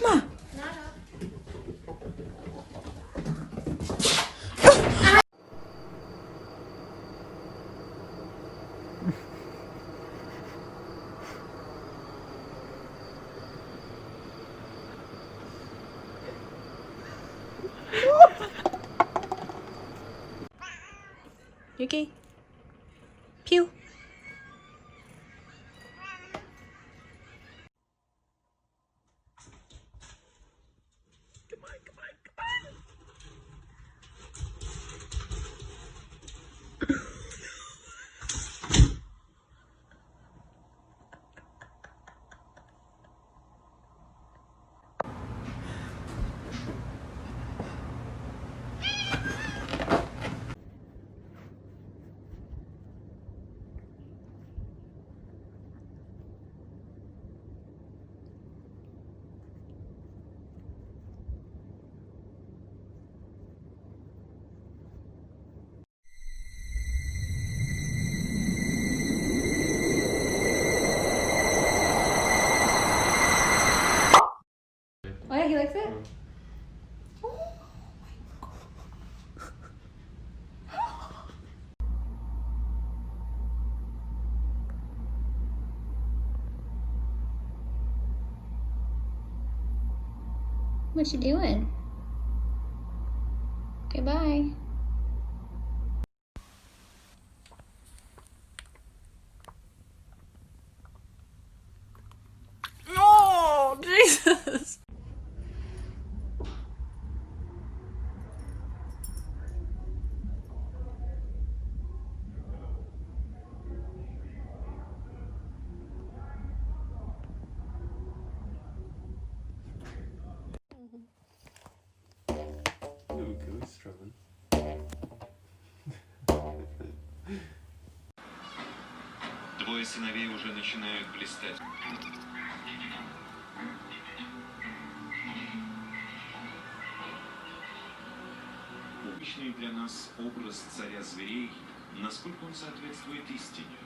Ma. Yuki. Pew. Oh yeah, he likes it? What you doing? Okay, bye. Oh, Jesus. Двое сыновей уже начинают блистать. Обычный для нас образ царя зверей, насколько он соответствует истине.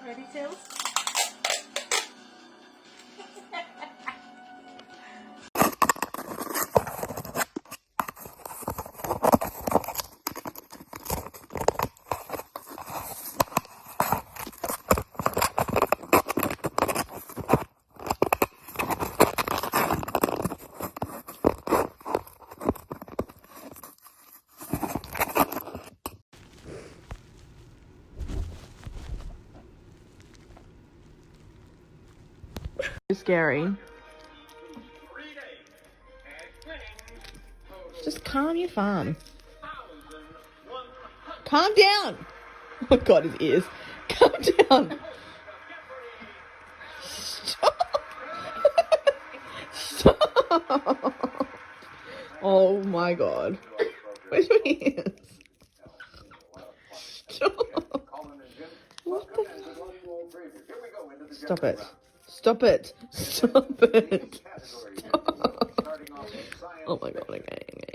Ready, Tails? Scary. Just calm your farm. Calm down. Oh God, his ears. Calm down. Stop. Stop. Oh my God. Where's your ears? Stop. What the? Stop it. Stop it. Stop it. Stop. Oh my God, okay.